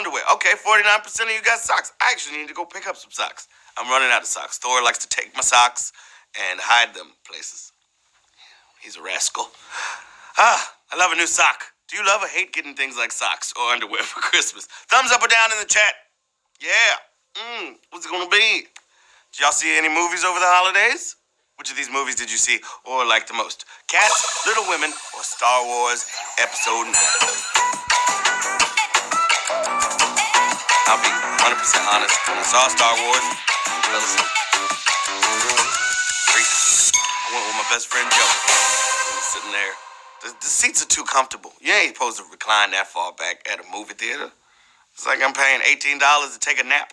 underwear. Okay, 49% of you got socks. I actually need to go pick up some socks. I'm running out of socks. Thor likes to take my socks and hide them places. He's a rascal. I love a new sock. Do you love or hate getting things like socks or underwear for Christmas? Thumbs up or down in the chat. Yeah. What's it gonna be? Did y'all see any movies over the holidays? Which of these movies did you see or like the most? Cats, Little Women, or Star Wars Episode 9? I'll be 100% honest. When I saw Star Wars, I fell asleep. I went with my best friend Joe. He was sitting there. The seats are too comfortable. You ain't supposed to recline that far back at a movie theater. It's like I'm paying $18 to take a nap.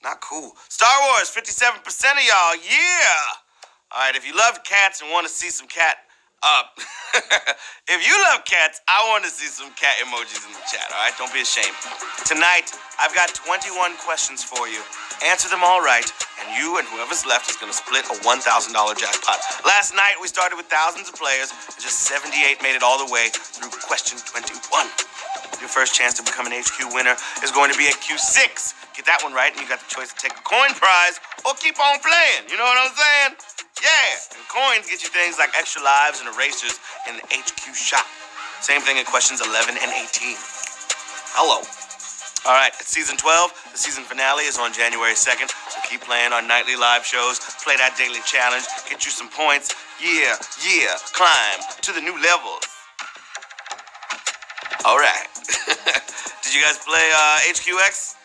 Not cool. Star Wars, 57% of y'all. Yeah. All right, if you love cats and want to see some cat if you love cats, I want to see some cat emojis in the chat, all right? Don't be ashamed. Tonight, I've got 21 questions for you. Answer them all right, and you and whoever's left is going to split a $1,000 jackpot. Last night, we started with thousands of players, and just 78 made it all the way through question 21. Your first chance to become an HQ winner is going to be at Q6. Get that one right, and you got the choice to take a coin prize or keep on playing. You know what I'm saying? Yeah, and coins get you things like extra lives and erasers in the HQ shop. Same thing in questions 11 and 18. Hello. All right, it's season 12. The season finale is on January 2nd, so keep playing our nightly live shows, play that daily challenge, get you some points. Yeah, climb to the new levels. All right. Did you guys play HQX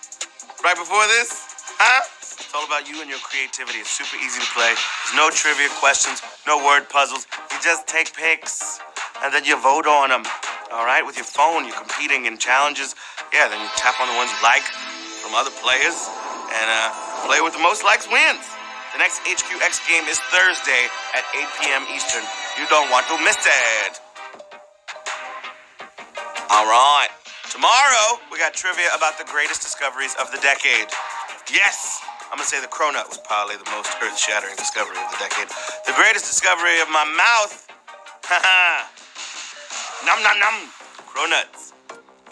right before this? Huh? It's all about you and your creativity. It's super easy to play. There's no trivia questions, no word puzzles. You just take pics, and then you vote on them. All right? With your phone, you're competing in challenges. Yeah, then you tap on the ones you like from other players, and play with the most likes wins. The next HQX game is Thursday at 8 p.m. Eastern. You don't want to miss it. All right. Tomorrow, we got trivia about the greatest discoveries of the decade. Yes! I'm gonna say the cronut was probably the most earth-shattering discovery of the decade. The greatest discovery of my mouth. Haha. Nom nom nom. Cronuts.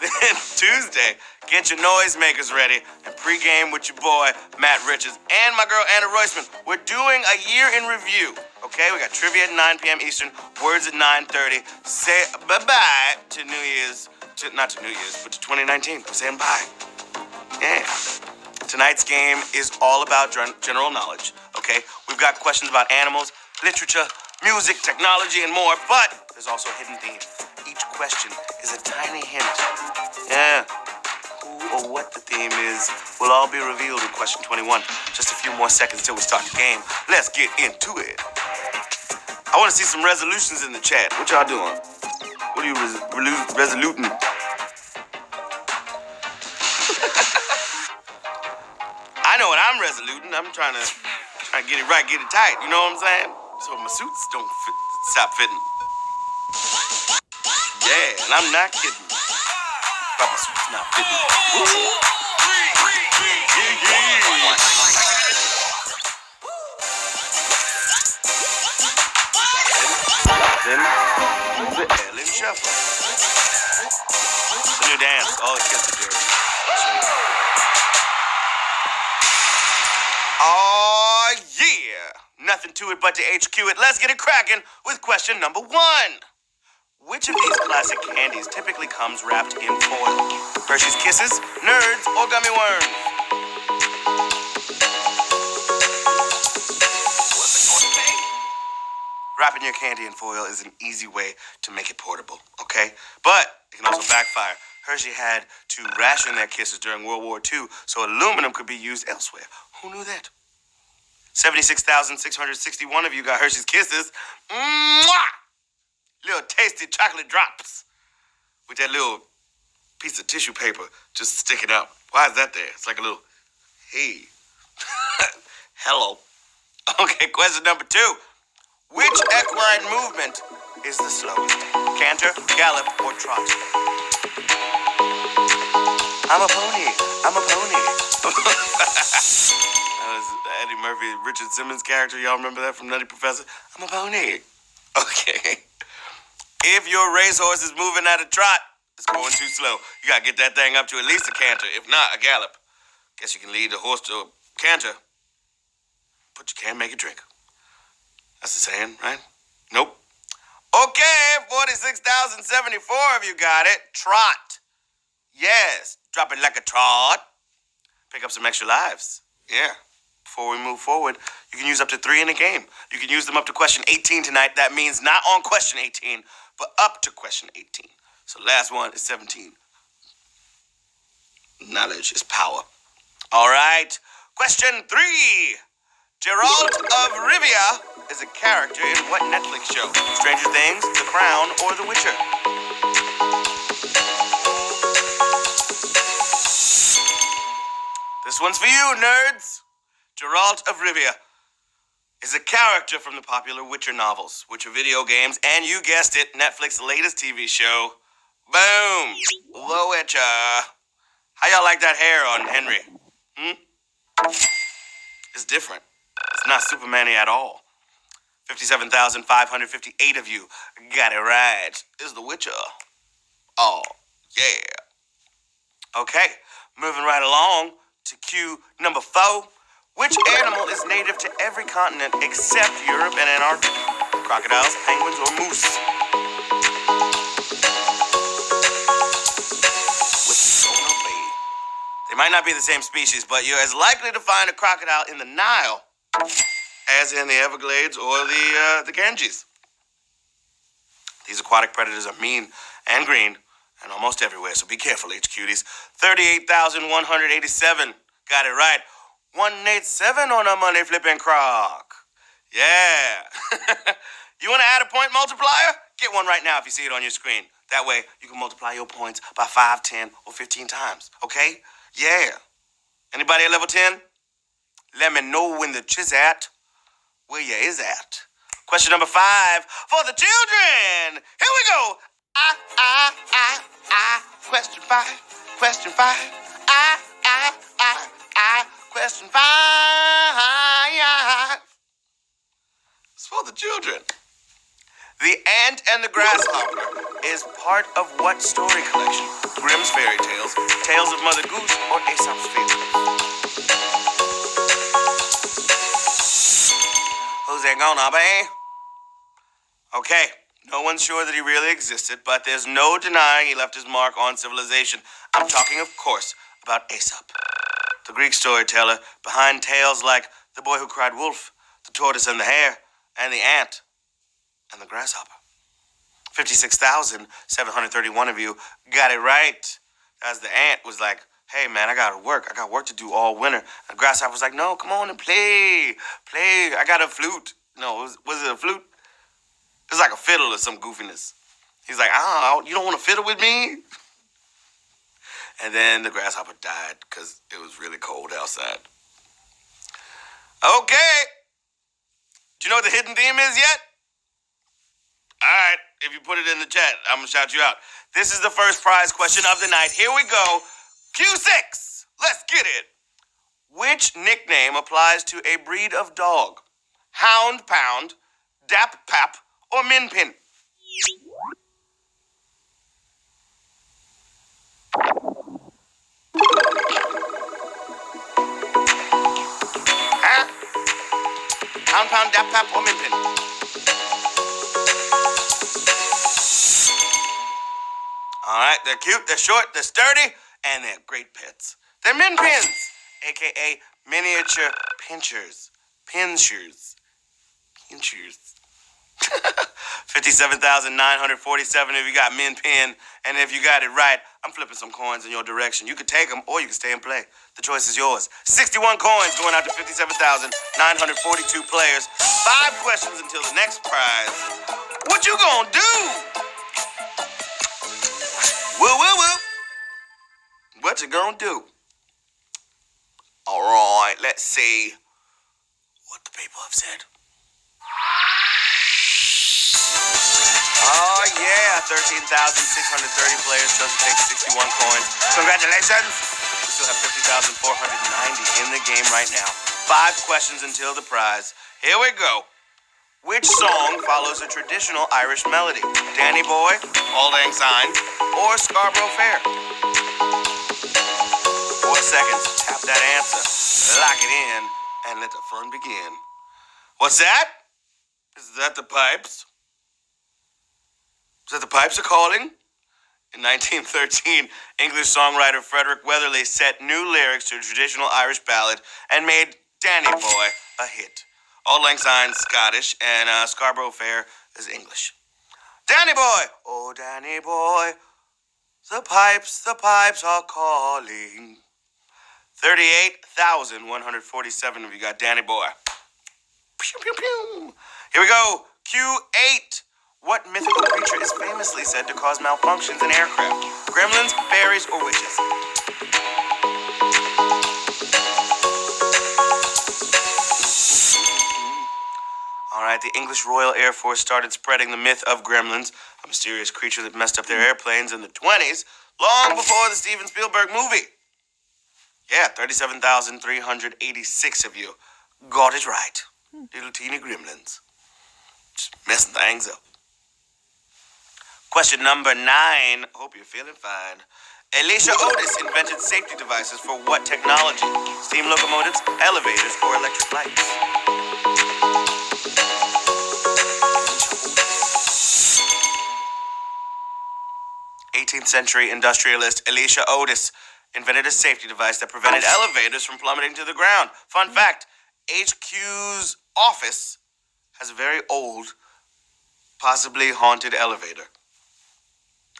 Then Tuesday, get your noisemakers ready and pregame with your boy Matt Riches and my girl Anna Roisman. We're doing a year in review. Okay, we got trivia at 9 p.m. Eastern, words at 9:30. Say bye-bye to New Year's. Not to New Year's, but to 2019. We're saying bye. Yeah. Tonight's game is all about general knowledge, okay? We've got questions about animals, literature, music, technology, and more, but there's also a hidden theme. Each question is a tiny hint. Yeah. Who or what the theme is will all be revealed in question 21. Just a few more seconds till we start the game. Let's get into it. I want to see some resolutions in the chat. What y'all doing? What are you resoluting? I know what I'm resoluting. I'm trying to get it right, get it tight. You know what I'm saying? So my suits don't stop fitting. Yeah, and I'm not kidding. But my suit's not fitting. Then the Ellen Shuffle. It's a new dance. All the kids are doing. Oh, yeah. Nothing to it but to HQ it. Let's get it cracking with question number 1. Which of these classic candies typically comes wrapped in foil? Hershey's Kisses, Nerds, or Gummy Worms? Wrapping your candy in foil is an easy way to make it portable, okay? But it can also backfire. Hershey had to ration their Kisses during World War II so aluminum could be used elsewhere. Who knew that? 76,661 of you got Hershey's Kisses. Mwah! Little tasty chocolate drops with that little piece of tissue paper just sticking out. Why is that there? It's like a little, hey. Hello. Okay, question number 2. Which equine movement is the slowest? Canter, gallop, or trot? I'm a pony. I'm a pony. That was Eddie Murphy, Richard Simmons character. Y'all remember that from Nutty Professor? I'm a pony. Okay. If your racehorse is moving at a trot, It's going too slow. You gotta get that thing up to at least a canter, if not a gallop. Guess you can lead a horse to a canter, but you can't make it drink. That's the saying, right? Nope. Okay, 46,074 of you got it. Trot. Yes, drop it like a trot. Pick up some extra lives. Yeah. Before we move forward, you can use up to 3 in a game. You can use them up to question 18 tonight. That means not on question 18, but up to question 18. So last one is 17. Knowledge is power. All right. Question 3. Geralt of Rivia is a character in what Netflix show? Stranger Things, The Crown, or The Witcher? This one's for you, nerds. Geralt of Rivia is a character from the popular Witcher novels, Witcher video games, and you guessed it, Netflix's latest TV show. Boom! The Witcher. How y'all like that hair on Henry? It's different. It's not Superman-y at all. 57,558 of you got it right. It's The Witcher. Oh, yeah. Okay, moving right along to cue number 4. Which animal is native to every continent except Europe and Antarctica? Crocodiles, penguins, or moose? With Sonobe. They might not be the same species, but you're as likely to find a crocodile in the Nile as in the Everglades or the Ganges. These aquatic predators are mean and green and almost everywhere, so be careful, H-cuties. 38,187. Got it right. 187 on a money flipping croc. Yeah. You want to add a point multiplier? Get one right now if you see it on your screen. That way you can multiply your points by 5, 10, or 15 times. Okay? Yeah. Anybody at level 10? Let me know when the chiz at. Where you is at. Question number 5 for the children. Here we go. Question 5. Question 5. Question 5. It's for the children. The Ant and the Grasshopper is part of what story collection? Grimm's Fairy Tales, Tales of Mother Goose, or Aesop's Fables? Who's that gonna be? Okay, no one's sure that he really existed, but there's no denying he left his mark on civilization. I'm talking, of course, about Aesop, the Greek storyteller behind tales like The Boy Who Cried Wolf, The Tortoise and the Hare, and The Ant and the Grasshopper. 56,731 of you got it right. As the ant was like, hey man, I got work to do all winter. And the grasshopper was like, no, come on and play. I got a flute. No, was it a flute? It was like a fiddle or some goofiness. He's like, you don't want to fiddle with me? And then the grasshopper died because it was really cold outside. Okay. Do you know what the hidden theme is yet? All right, if you put it in the chat, I'm going to shout you out. This is the first prize question of the night. Here we go. Q6. Let's get it. Which nickname applies to a breed of dog? Hound Pound, Dap Pap, or Min Pin? Huh? Hound Pound, Dap Pap, or Min Pin? All right, they're cute, they're short, they're sturdy, and they're great pets. They're Min Pins, a.k.a. miniature pinchers. 57,947 if you got Min Pin, and if you got it right, I'm flipping some coins in your direction. You can take them, or you can stay and play. The choice is yours. 61 coins going out to 57,942 players. 5 questions until the next prize. What you gonna do? Woo. What you gonna do? All right, let's see what the people have said. Oh, yeah, 13,630 players chose to take 61 coins. Congratulations. We still have 50,490 in the game right now. 5 questions until the prize. Here we go. Which song follows a traditional Irish melody? Danny Boy, Auld Lang Syne, or Scarborough Fair? 4 seconds. Tap that answer. Lock it in and let the fun begin. What's that? Is that the pipes? Is that the pipes are calling? In 1913, English songwriter Frederick Weatherly set new lyrics to a traditional Irish ballad and made Danny Boy a hit. Auld Lang Syne Scottish and Scarborough Fair is English. Danny Boy! Oh, Danny Boy, the pipes are calling. 38,147 of you got Danny Boy. Pew, pew, pew. Here we go. Q8. What mythical creature is famously said to cause malfunctions in aircraft? Gremlins, fairies, or witches? All right, the English Royal Air Force started spreading the myth of gremlins, a mysterious creature that messed up their airplanes in the 20s, long before the Steven Spielberg movie. Yeah, 37,386 of you got it right. Little teeny gremlins. Just messing things up. Question number 9. Hope you're feeling fine. Alicia Otis invented safety devices for what technology? Steam locomotives, elevators, or electric lights? Century industrialist Alicia Otis invented a safety device that prevented elevators from plummeting to the ground. Fun fact, HQ's office has a very old, possibly haunted elevator.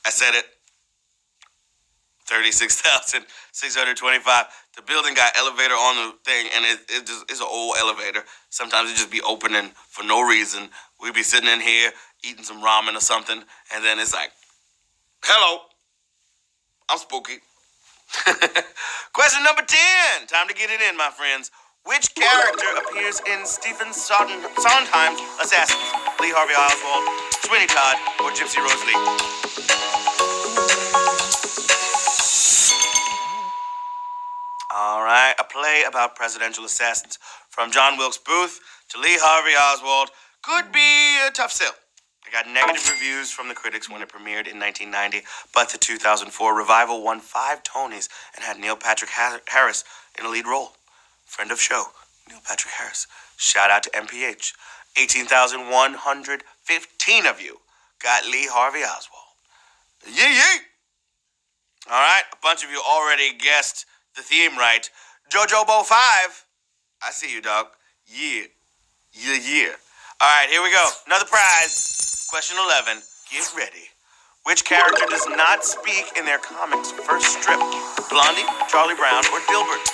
I said it. 36,625. The building got elevator on the thing, and it's an old elevator. Sometimes it just be opening for no reason. We'd be sitting in here eating some ramen or something, and then it's like, hello. I'm spooky. Question number 10. Time to get it in, my friends. Which character appears in Stephen Sondheim's Assassins? Lee Harvey Oswald, Sweeney Todd, or Gypsy Rose Lee? All right, a play about presidential assassins. From John Wilkes Booth to Lee Harvey Oswald could be a tough sell. It got negative reviews from the critics when it premiered in 1990, but the 2004 revival won 5 Tonys and had Neil Patrick Harris in a lead role. Friend of show, Neil Patrick Harris. Shout out to MPH. 18,115 of you got Lee Harvey Oswald. Yee. All right, a bunch of you already guessed the theme right. Jojobo 5. I see you, dog. Yeah. All right, here we go. Another prize. Question 11. Get ready. Which character does not speak in their comics' first strip? Blondie, Charlie Brown, or Dilbert?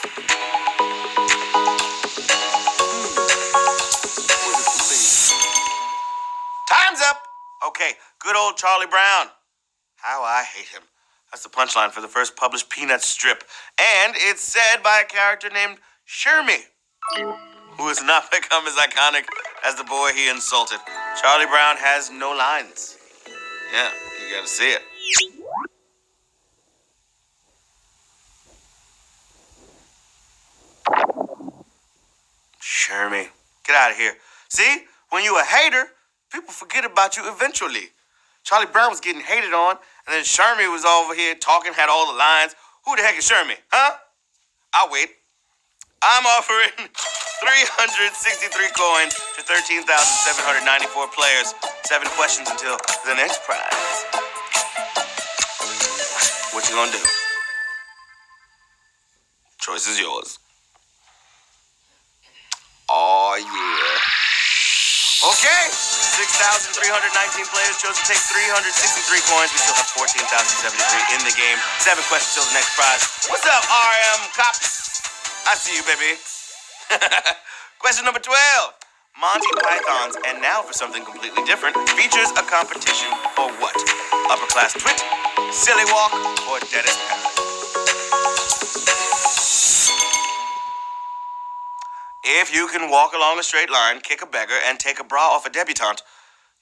Time's up. Okay, good old Charlie Brown. How I hate him. That's the punchline for the first published Peanuts strip. And it's said by a character named Shermie, who has not become as iconic as the boy he insulted. Charlie Brown has no lines. Yeah, you gotta see it. Shermie, get out of here. See, when you a hater, people forget about you eventually. Charlie Brown was getting hated on, and then Shermie was over here talking, had all the lines. Who the heck is Shermie, huh? I'll wait. I'm offering 363 coins to 13,794 players. 7 questions until the next prize. What you gonna do? Choice is yours. Oh, yeah. Okay. 6,319 players chose to take 363 coins. We still have 14,073 in the game. 7 questions till the next prize. What's up, RM Cops? I see you, baby. Question number 12. Monty Python's And Now for Something Completely Different features a competition for what? Upper Class Twit, Silly Walk, or Deadest Parrot? If you can walk along a straight line, kick a beggar, and take a bra off a debutante,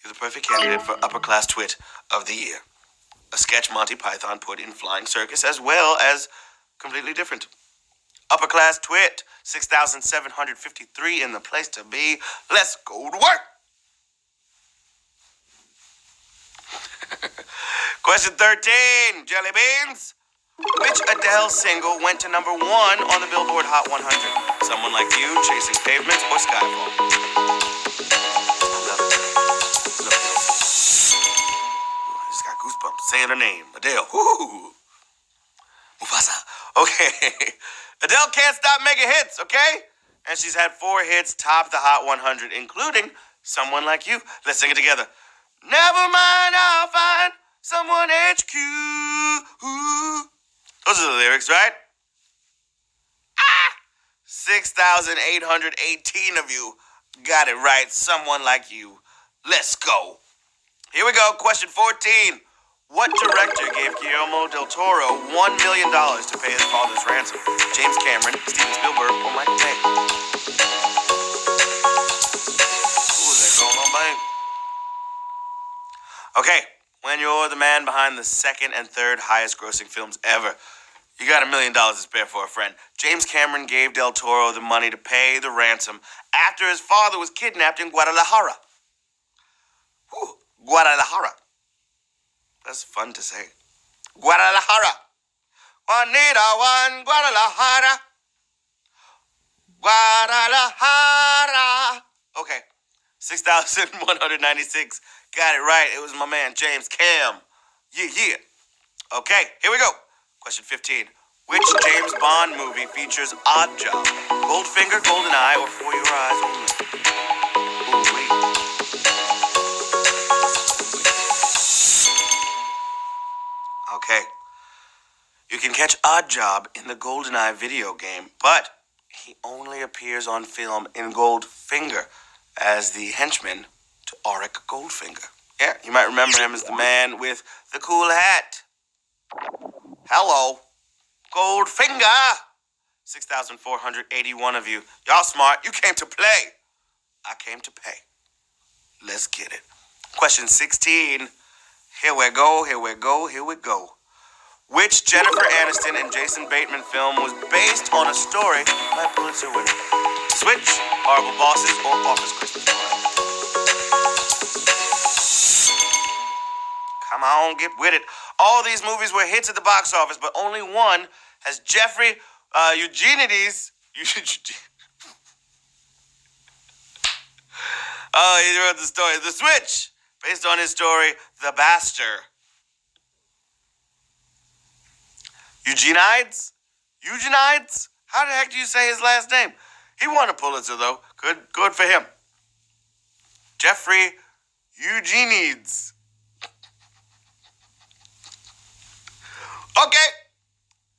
you're the perfect candidate for Upper Class Twit of the Year. A sketch Monty Python put in Flying Circus, as well as Completely Different. Upper Class Twit, 6,753 in the place to be. Let's go to work. Question 13, Jelly Beans. Which Adele single went to number 1 on the Billboard Hot 100? Someone Like You, Chasing Pavements, or Skyfall? I love it. I just got goosebumps saying her name. Adele. Woo! Mufasa. Okay. Adele can't stop making hits, okay? And she's had 4 hits top the Hot 100, including Someone Like You. Let's sing it together. Never mind, I'll find someone HQ. Those are the lyrics, right? 6,818 of you got it right. Someone Like You. Let's go. Here we go. Question 14. What director gave Guillermo del Toro $1 million to pay his father's ransom? James Cameron, Steven Spielberg, or Michael Bay? Who is that going on, babe? Okay, when you're the man behind the second and third highest grossing films ever, you got $1 million to spare for a friend. James Cameron gave Del Toro the money to pay the ransom after his father was kidnapped in Guadalajara. Whew, Guadalajara. That's fun to say. Guadalajara. Juanita, Juan, Guadalajara. Guadalajara. Okay, 6,196. Got it right. It was my man, James Cam. Yeah. Okay, here we go. Question 15. Which James Bond movie features Oddjob? Goldfinger, GoldenEye, or For Your Eyes Only? Oh, wait. Okay. You can catch Oddjob in the GoldenEye video game, but he only appears on film in Goldfinger as the henchman to Auric Goldfinger. Yeah, you might remember him as the man with the cool hat. Hello, Goldfinger. 6,481 of you. Y'all smart. You came to play. I came to pay. Let's get it. Question 16. Here we go. Which Jennifer Aniston and Jason Bateman film was based on a story by Pulitzer winner? Switch, Horrible Bosses, or Office Christmas Party? Come on, get with it. All these movies were hits at the box office, but only one has Jeffrey Eugenides. Oh, he wrote the story. The Switch, based on his story, The Bastard. Eugenides? How the heck do you say his last name? He won a Pulitzer, though. Good for him. Jeffrey Eugenides. Okay.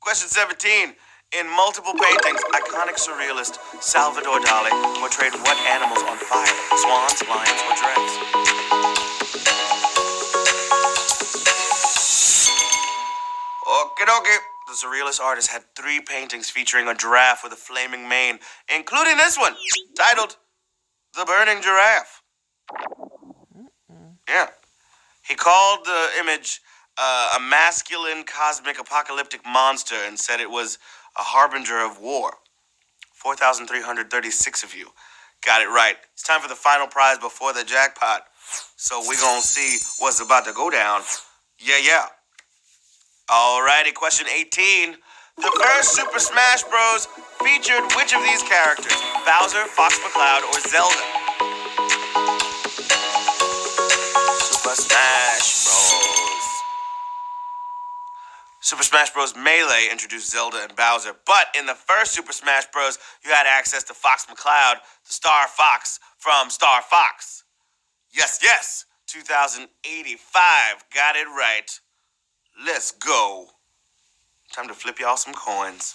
Question 17. In multiple paintings, iconic surrealist Salvador Dali portrayed what animals on fire? Swans, lions, or giraffes? Okay. The surrealist artist had 3 paintings featuring a giraffe with a flaming mane, including this one, titled The Burning Giraffe. Yeah. He called the image a masculine cosmic apocalyptic monster and said it was a harbinger of war. 4,336 of you got it right. It's time for the final prize before the jackpot. So we're going to see what's about to go down. Yeah. Alrighty, question 18. The first Super Smash Bros. Featured which of these characters? Bowser, Fox McCloud, or Zelda? Super Smash Bros. Super Smash Bros. Melee introduced Zelda and Bowser, but in the first Super Smash Bros., you had access to Fox McCloud, the Star Fox from Star Fox. Yes, 2085, got it right. Let's go. Time to flip y'all some coins.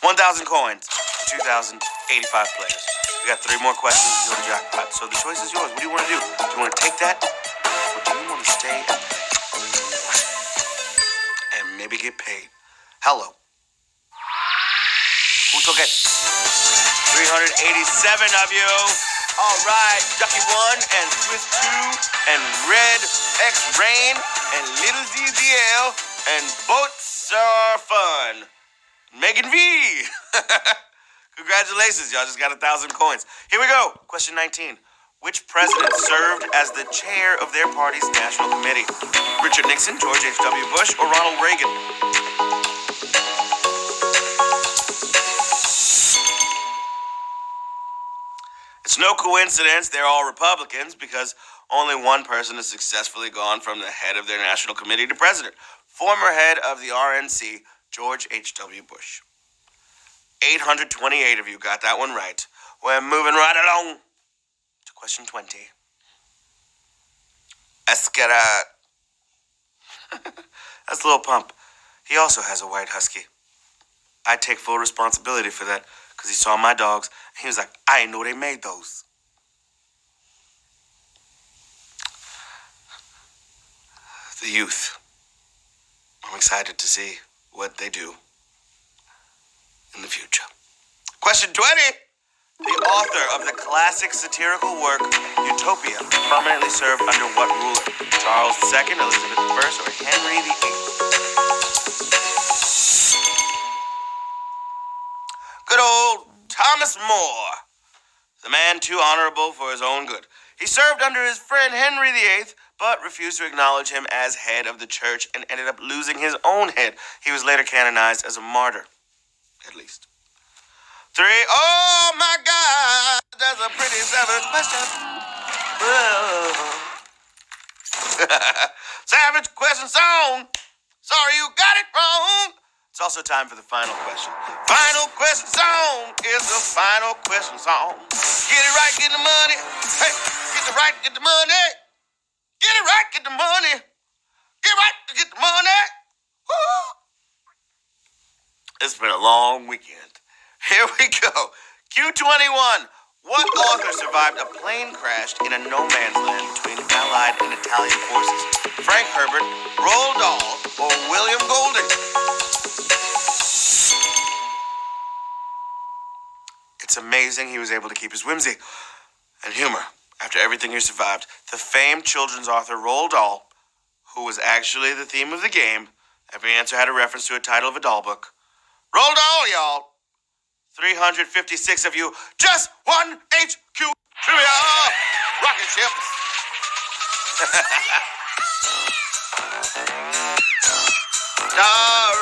1,000 coins for 2,085 players. We got 3 more questions to go to jackpot, so the choice is yours. What do you want to do? Do you want to take that, or do you want to stay and play? And maybe get paid. Hello. Who took it? 387 of you. All right, Ducky 1 and Swift 2 and Red X Rain and Little ZZL and Boats Are Fun. Megan V. Congratulations, y'all just got 1,000 coins. Here we go. Question 19. Which president served as the chair of their party's national committee? Richard Nixon, George H.W. Bush, or Ronald Reagan? It's no coincidence they're all Republicans because only one person has successfully gone from the head of their national committee to president. Former head of the RNC, George H.W. Bush. 828 of you got that one right. We're moving right along to question 20. Escara. That's Lil Pump. He also has a white husky. I take full responsibility for that because he saw my dogs and he was like, I didn't know they made those. The youth. I'm excited to see what they do in the future. Question 20. The author of the classic satirical work Utopia permanently served under what ruler? Charles II, Elizabeth I, or Henry VIII? Good old Thomas More. The man too honorable for his own good. He served under his friend Henry VIII, but refused to acknowledge him as head of the church and ended up losing his own head. He was later canonized as a martyr, at least. 3. Oh my God, that's a pretty savage question. Savage question song. Sorry you got it wrong. It's also time for the final question. Final question song is the final question song. Get it right, get the money. Hey, get it right, get the money. Get it right, get the money. Get right, get the money. Woo. It's been a long weekend. Here we go. Q21. What author survived a plane crash in a no man's land between Allied and Italian forces? Frank Herbert, Roald Dahl, or William Golding? It's amazing he was able to keep his whimsy and humor after everything he survived. The famed children's author Roald Dahl, who was actually the theme of the game. Every answer had a reference to a title of a doll book. Roald Dahl, y'all. 356 of you just won HQ Trivia rocket ships. The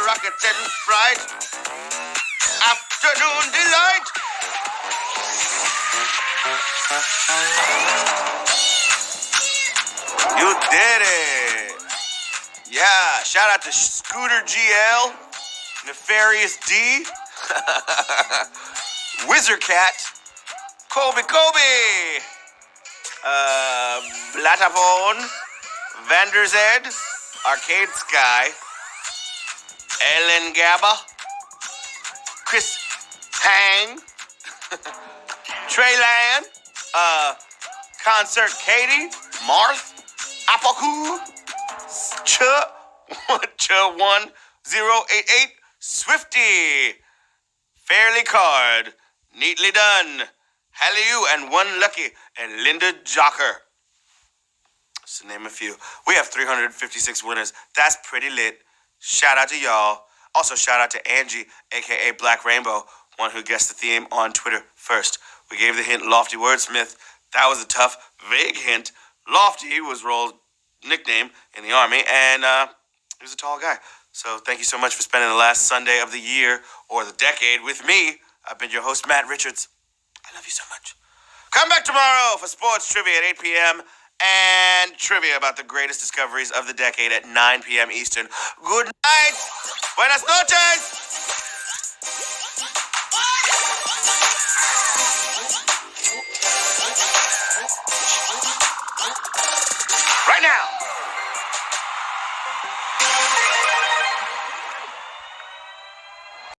rockets in flight. Afternoon delight. You did it. Yeah, shout out to Scooter GL, Nefarious D, Wizard Cat, Kobe, Blatafone, Vanderzed, Arcade Sky, Ellen Gabba, Chris Hang, Treyland, Concert Katie, Marth, Apoku, Ch1088, Swifty, Fairly Card, Neatly Done, Hallyu, and One Lucky, and Linda Jocker. Just to name a few. We have 356 winners. That's pretty lit. Shout out to y'all. Also, shout out to Angie, a.k.a. Black Rainbow, one who guessed the theme on Twitter first. We gave the hint Lofty Wordsmith. That was a tough, vague hint. Lofty was Roll's nickname in the Army, and he was a tall guy. So thank you so much for spending the last Sunday of the year or the decade with me. I've been your host, Matt Richards. I love you so much. Come back tomorrow for sports trivia at 8 p.m. and trivia about the greatest discoveries of the decade at 9 p.m. Eastern. Good night. Buenas noches. Right now.